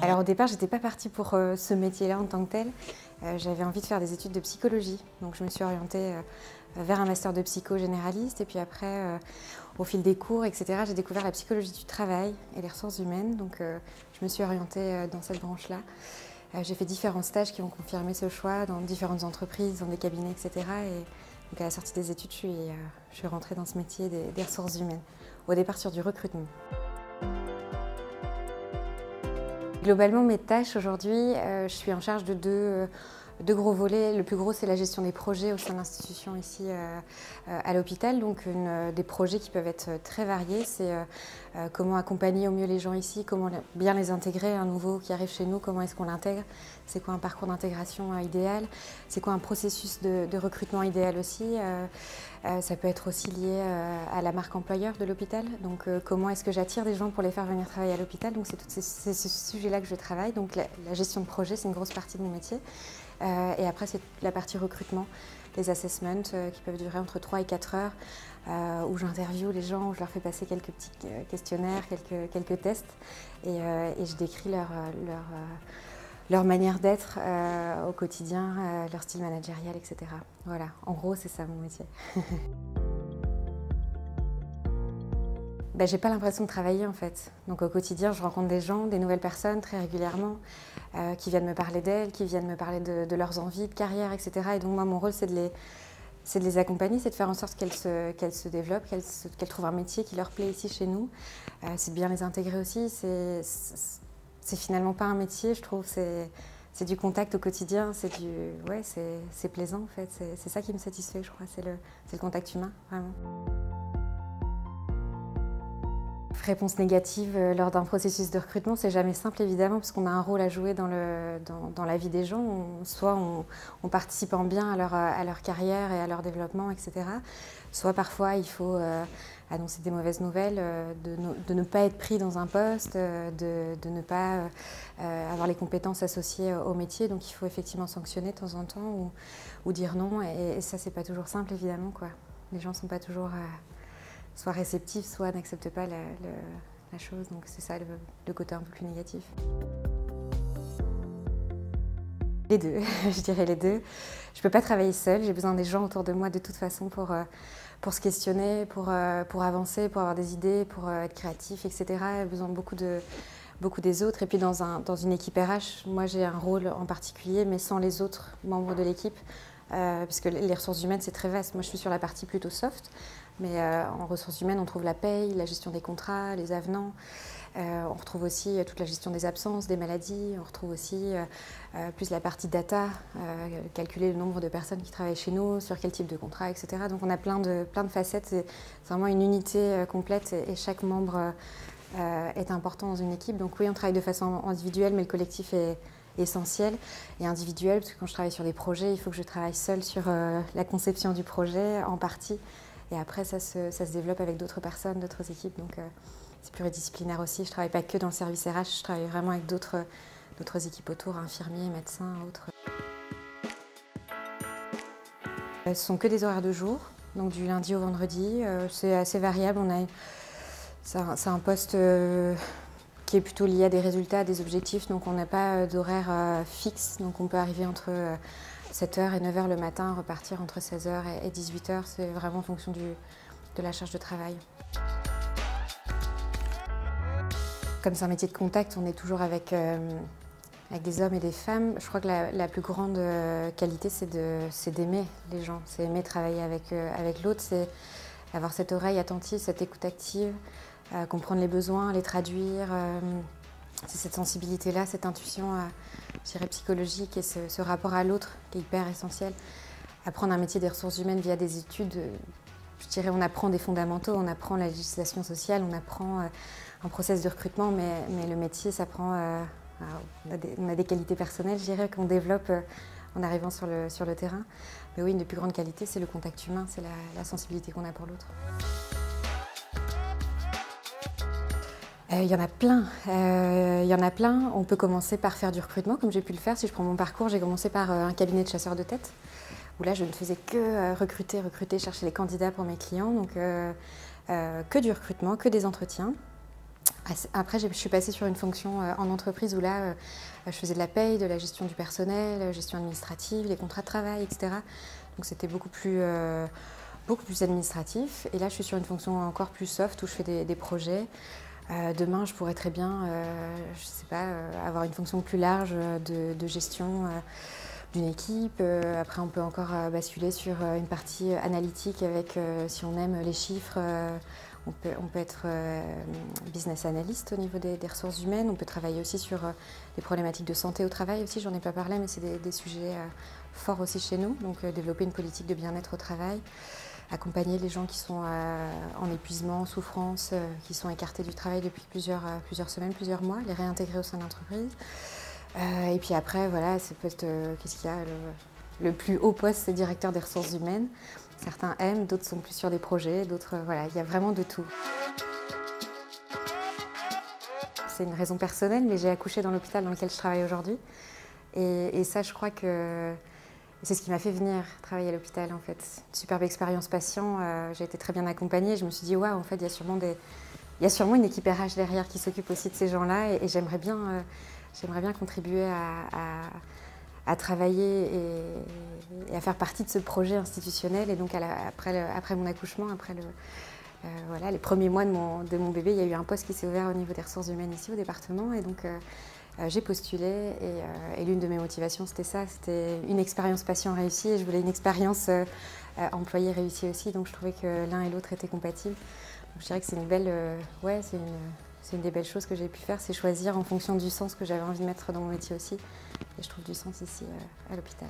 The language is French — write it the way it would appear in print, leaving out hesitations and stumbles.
Alors au départ, j'étais pas partie pour ce métier-là en tant que tel. J'avais envie de faire des études de psychologie, donc je me suis orientée vers un master de psycho généraliste. Et puis après, au fil des cours, etc., j'ai découvert la psychologie du travail et les ressources humaines. Donc je me suis orientée dans cette branche-là. J'ai fait différents stages qui ont confirmé ce choix dans différentes entreprises, dans des cabinets, etc. Et donc à la sortie des études, je suis rentrée dans ce métier des ressources humaines. Au départ sur du recrutement. Globalement, mes tâches aujourd'hui, je suis en charge de deux gros volets. Le plus gros, c'est la gestion des projets au sein de l'institution ici à l'hôpital. Donc des projets qui peuvent être très variés. C'est comment accompagner au mieux les gens ici, comment bien les intégrer, un nouveau qui arrive chez nous, comment est-ce qu'on l'intègre, c'est quoi un parcours d'intégration idéal, c'est quoi un processus de recrutement idéal aussi. Ça peut être aussi lié à la marque employeur de l'hôpital. Donc comment est-ce que j'attire des gens pour les faire venir travailler à l'hôpital. Donc c'est ce sujet-là que je travaille. Donc la gestion de projet, c'est une grosse partie de mon métier. Et après, c'est la partie recrutement, les assessments qui peuvent durer entre 3 et 4 heures, où j'interviewe les gens, où je leur fais passer quelques petits questionnaires, quelques tests, et je décris leur manière d'être au quotidien, leur style managérial, etc. Voilà, en gros, c'est ça mon métier. J'ai pas l'impression de travailler en fait. Donc au quotidien, je rencontre des gens, des nouvelles personnes très régulièrement, qui viennent me parler d'elles, qui viennent me parler de leurs envies, de carrière, etc. Et donc moi, mon rôle, c'est de les accompagner, c'est de faire en sorte qu'elles se développent, qu'elles trouvent un métier qui leur plaît ici chez nous. C'est de bien les intégrer aussi. C'est finalement pas un métier, je trouve. C'est du contact au quotidien, c'est plaisant en fait. C'est ça qui me satisfait, je crois. C'est le contact humain, vraiment. Réponse négative lors d'un processus de recrutement, c'est jamais simple évidemment parce qu'on a un rôle à jouer dans la vie des gens. Soit on participe en bien à leur carrière et à leur développement, etc. Soit parfois il faut annoncer des mauvaises nouvelles, de ne pas être pris dans un poste, de ne pas avoir les compétences associées au métier. Donc il faut effectivement sanctionner de temps en temps ou dire non. Et ça, c'est pas toujours simple évidemment, quoi. Les gens sont pas toujours soit réceptifs, soit n'acceptent pas la chose. Donc c'est ça le côté un peu plus négatif. Les deux, je dirais les deux. Je ne peux pas travailler seule, j'ai besoin des gens autour de moi de toute façon pour se questionner, pour avancer, pour avoir des idées, pour être créatif, etc. J'ai besoin beaucoup des autres. Et puis dans une équipe RH, moi j'ai un rôle en particulier, mais sans les autres membres de l'équipe. Puisque les ressources humaines, c'est très vaste. Moi, je suis sur la partie plutôt soft, mais en ressources humaines, on trouve la paye, la gestion des contrats, les avenants. On retrouve aussi toute la gestion des absences, des maladies. On retrouve aussi plus la partie data, calculer le nombre de personnes qui travaillent chez nous, sur quel type de contrat, etc. Donc, on a plein de facettes. C'est vraiment une unité complète et chaque membre est important dans une équipe. Donc oui, on travaille de façon individuelle, mais le collectif est essentiel et individuel, parce que quand je travaille sur des projets, il faut que je travaille seule sur la conception du projet en partie, et après ça se développe avec d'autres personnes, d'autres équipes, donc c'est pluridisciplinaire aussi. Je ne travaille pas que dans le service RH, je travaille vraiment avec d'autres équipes autour, infirmiers, médecins, autres. Ce sont que des horaires de jour, donc du lundi au vendredi, c'est assez variable. C'est un poste qui est plutôt lié à des résultats, à des objectifs, donc on n'a pas d'horaire fixe, donc on peut arriver entre 7h et 9h le matin, repartir entre 16h et 18h, c'est vraiment en fonction de la charge de travail. Comme c'est un métier de contact, on est toujours avec des hommes et des femmes. Je crois que la plus grande qualité, c'est d'aimer les gens, c'est aimer travailler avec l'autre, c'est avoir cette oreille attentive, cette écoute active, comprendre les besoins, les traduire. C'est cette sensibilité-là, cette intuition, je dirais, psychologique et ce rapport à l'autre qui est hyper essentiel. Apprendre un métier des ressources humaines via des études, je dirais, on apprend des fondamentaux, on apprend la législation sociale, on apprend un process de recrutement, mais le métier s'apprend, on a des qualités personnelles, je dirais, qu'on développe en arrivant sur le terrain. Mais oui, une des plus grandes qualités, c'est le contact humain, c'est la sensibilité qu'on a pour l'autre. Il y en a plein. On peut commencer par faire du recrutement, comme j'ai pu le faire. Si je prends mon parcours, j'ai commencé par un cabinet de chasseurs de tête, où là, je ne faisais que recruter, chercher les candidats pour mes clients. Donc, que du recrutement, que des entretiens. Après, je suis passée sur une fonction en entreprise où là, je faisais de la paye, de la gestion du personnel, gestion administrative, les contrats de travail, etc. Donc c'était beaucoup plus administratif. Et là, je suis sur une fonction encore plus soft où je fais des projets. Demain, je pourrais très bien, je sais pas, avoir une fonction plus large de gestion d'une équipe. Après, on peut encore basculer sur une partie analytique avec, si on aime les chiffres, on peut être business analyst au niveau des ressources humaines. On peut travailler aussi sur des problématiques de santé au travail aussi. J'en ai pas parlé, mais c'est des sujets forts aussi chez nous. Donc, développer une politique de bien-être au travail, accompagner les gens qui sont en épuisement, en souffrance, qui sont écartés du travail depuis plusieurs semaines, plusieurs mois, les réintégrer au sein de l'entreprise. Et puis après, voilà, c'est peut-être, qu'est-ce qu'il y a, le plus haut poste, c'est directeur des ressources humaines. Certains aiment, d'autres sont plus sur des projets, d'autres, voilà, il y a vraiment de tout. C'est une raison personnelle, mais j'ai accouché dans l'hôpital dans lequel je travaille aujourd'hui. Et ça, je crois que c'est ce qui m'a fait venir travailler à l'hôpital, en fait. Une superbe expérience patient, j'ai été très bien accompagnée. Je me suis dit, waouh, en fait, il y a sûrement une équipe RH derrière qui s'occupe aussi de ces gens-là. Et j'aimerais bien contribuer à travailler et à faire partie de ce projet institutionnel. Et donc, après mon accouchement, voilà, les premiers mois de mon bébé, il y a eu un poste qui s'est ouvert au niveau des ressources humaines ici au département. Et donc, j'ai postulé et l'une de mes motivations, c'était ça. C'était une expérience patient réussie et je voulais une expérience employée réussie aussi. Donc, je trouvais que l'un et l'autre étaient compatibles. Donc, je dirais que c'est une belle... c'est une des belles choses que j'ai pu faire, c'est choisir en fonction du sens que j'avais envie de mettre dans mon métier aussi. Et je trouve du sens ici à l'hôpital.